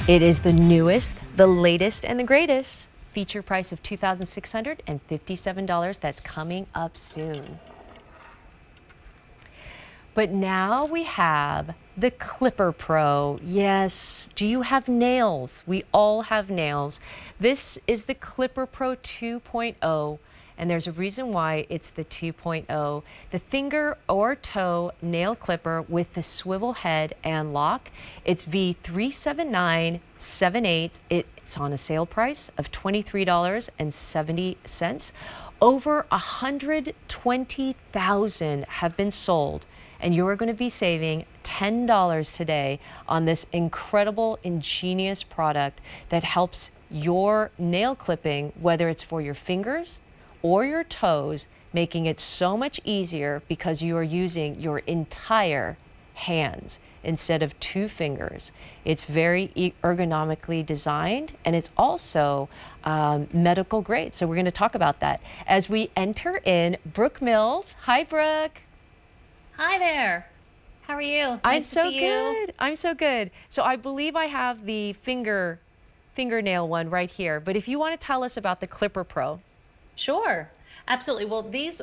It is the newest, the latest, and the greatest. Feature price of $2,657. That's coming up soon. But now we have the Clipper Pro. Yes, do you have nails? We all have nails. This is the Clipper Pro 2.0. And there's a reason why it's the 2.0. The finger or toe nail clipper with the swivel head and lock. It's V37978. It's on a sale price of $23.70. Over 120,000 have been sold. And you're going to be saving $10 today on this incredible, ingenious product that helps your nail clipping, whether it's for your fingers or your toes, making it so much easier because you are using your entire hands instead of 2 fingers. It's very ergonomically designed, and it's also medical grade. So we're going to talk about that as we enter in Brooke Mills. Hi, Brooke. Hi there. How are you? I'm so good. I'm so good. So I believe I have the fingernail one right here. But if you want to tell us about the Clipper Pro. Sure. Absolutely. Well, these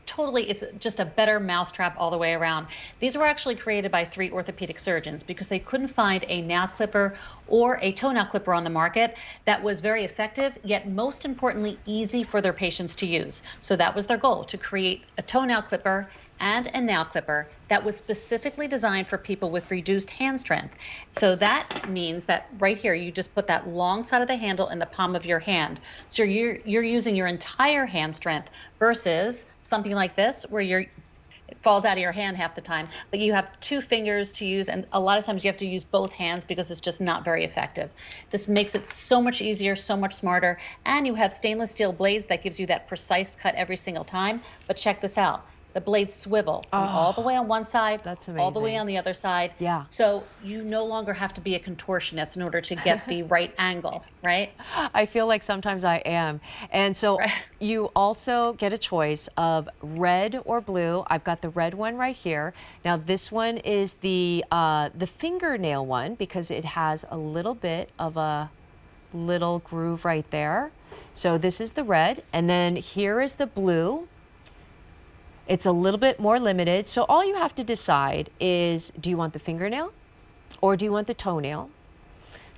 totally, it's just a better mousetrap all the way around. These were actually created by 3 orthopedic surgeons because they couldn't find a nail clipper or a toenail clipper on the market that was very effective, yet most importantly, easy for their patients to use. So that was their goal, to create a toenail clipper and a nail clipper that was specifically designed for people with reduced hand strength. So that means that right here, you just put that long side of the handle in the palm of your hand. So you're using your entire hand strength versus something like this where it falls out of your hand half the time, but you have 2 fingers to use, and a lot of times you have to use both hands because it's just not very effective. This makes it so much easier, so much smarter, and you have stainless steel blades that gives you that precise cut every single time. But check this out. The blades swivel from all the way on one side, all the way on the other side. Yeah. So you no longer have to be a contortionist in order to get the right angle, right? I feel like sometimes I am. And so you also get a choice of red or blue. I've got the red one right here. Now this one is the fingernail one because it has a little bit of a little groove right there. So this is the red, and then here is the blue. It's a little bit more limited. So all you have to decide is, do you want the fingernail or do you want the toenail?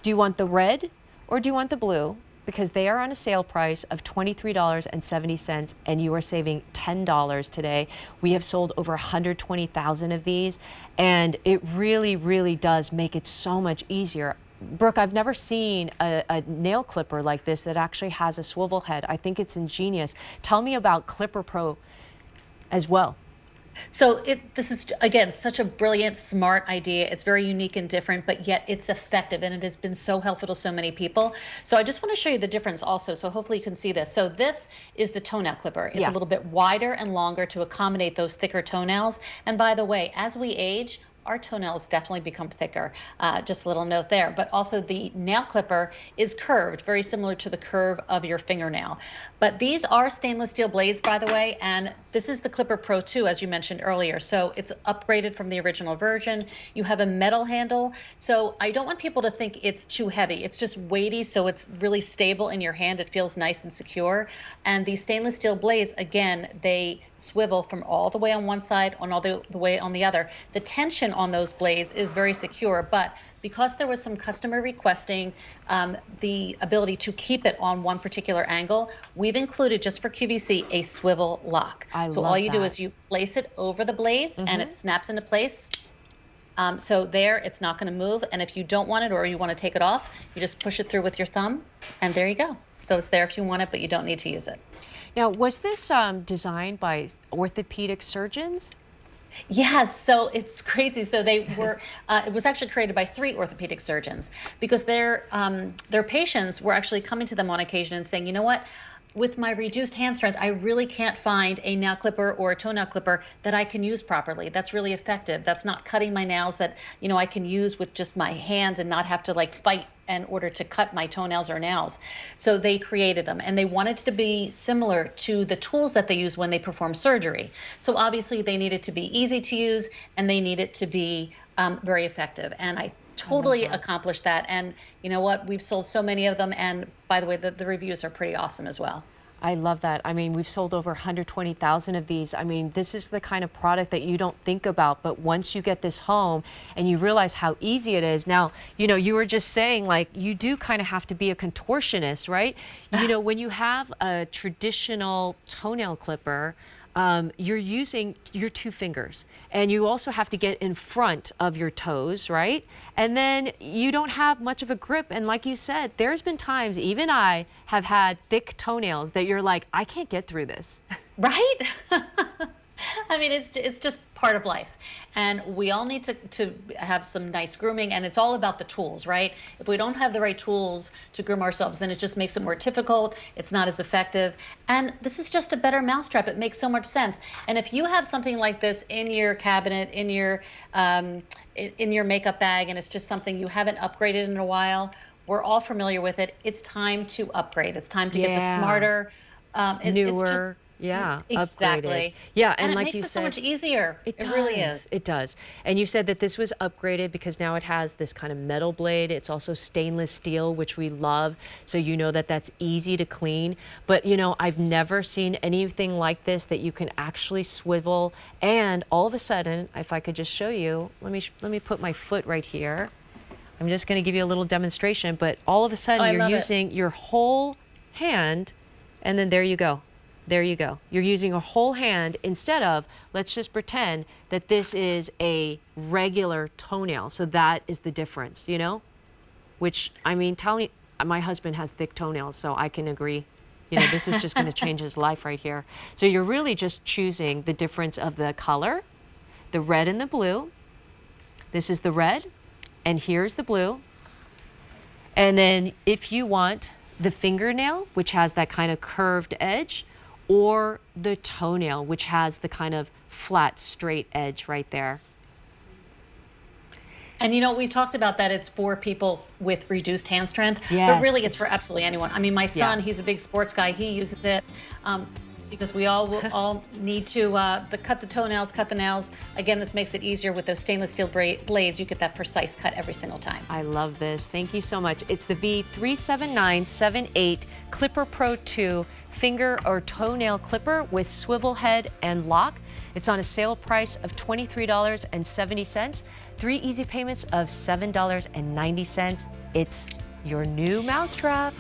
Do you want the red or do you want the blue? Because they are on a sale price of $23.70 and you are saving $10 today. We have sold over 120,000 of these, and it really, really does make it so much easier. Brooke, I've never seen a nail clipper like this that actually has a swivel head. I think it's ingenious. Tell me about Clipper Pro as well. So this is, again, such a brilliant, smart idea. It's very unique and different, but yet it's effective, and it has been so helpful to so many people. So I just want to show you the difference also, so hopefully you can see this. So this is the toenail clipper. It's a little bit wider and longer to accommodate those thicker toenails. And by the way, as we age, our toenails definitely become thicker. Just a little note there. But also the nail clipper is curved, very similar to the curve of your fingernail. But these are stainless steel blades, by the way, and this is the Clipper Pro 2, as you mentioned earlier. So it's upgraded from the original version. You have a metal handle. So I don't want people to think it's too heavy. It's just weighty, so it's really stable in your hand. It feels nice and secure. And these stainless steel blades, again, they swivel from all the way on one side and all the way on the other. The tension on those blades is very secure, but because there was some customer requesting the ability to keep it on one particular angle, we've included, just for QVC, a swivel lock. So all you do is you place it over the blades and it snaps into place. So there, it's not going to move. And if you don't want it or you want to take it off, you just push it through with your thumb, and there you go. So it's there if you want it, but you don't need to use it. Now, was this designed by orthopedic surgeons? Yes, so it's crazy. So they were, it was actually created by 3 orthopedic surgeons because their patients were actually coming to them on occasion and saying, you know what, with my reduced hand strength, I really can't find a nail clipper or a toenail clipper that I can use properly. That's really effective. That's not cutting my nails that, you know, I can use with just my hands and not have to like fight in order to cut my toenails or nails. So they created them, and they wanted to be similar to the tools that they use when they perform surgery. So obviously they needed to be easy to use, and they needed to be very effective. And I I love totally that. accomplished that. And you know what? We've sold so many of them. And by the way, the reviews are pretty awesome as well. I love that. I mean, we've sold over 120,000 of these. I mean, this is the kind of product that you don't think about, but once you get this home and you realize how easy it is. Now, you were just saying, like, you do kind of have to be a contortionist, right? When you have a traditional toenail clipper, you're using your two fingers, and you also have to get in front of your toes, right? And then you don't have much of a grip. And like you said, there's been times, even I have had thick toenails that you're like, I can't get through this. Right? I mean, it's just part of life, and we all need to have some nice grooming, and it's all about the tools, right? If we don't have the right tools to groom ourselves, then it just makes it more difficult. It's not as effective, and this is just a better mousetrap. It makes so much sense. And if you have something like this in your cabinet, in your makeup bag, and it's just something you haven't upgraded in a while, we're all familiar with it. It's time to upgrade. It's time to get the Yeah. smarter. It's just Newer. Yeah, upgraded. exactly. Yeah, And and it like makes you it so much said, easier. it It really does. is. It does. And you said that this was upgraded because now it has this kind of metal blade. It's also stainless steel, which we love. So you know that that's easy to clean. But I've never seen anything like this that you can actually swivel. And all of a sudden, if I could just show you, let me put my foot right here. I'm just going to give you a little demonstration. But all of a Oh, sudden, I you're love it. using your whole hand, and then there you go. There you go. You're using a whole hand instead of, let's just pretend that this is a regular toenail. So that is the difference, Which, I mean, tell me, my husband has thick toenails, so I can agree. This is just going to change his life right here. So you're really just choosing the difference of the color, the red and the blue. This is the red, and here's the blue. And then if you want the fingernail, which has that kind of curved edge, or the toenail, which has the kind of flat, straight edge right there. And we talked about that it's for people with reduced hand strength, but Yes, really it's for absolutely anyone. I mean, my yeah. son, he's a big sports guy. He uses it because we all need to cut the toenails, cut the nails. Again, this makes it easier with those stainless steel blades. You get that precise cut every single time. I love this. Thank you so much. It's the V37978 Clipper Pro 2 finger or toenail clipper with swivel head and lock. It's on a sale price of $23.70. 3 easy payments of $7.90. It's your new mousetrap.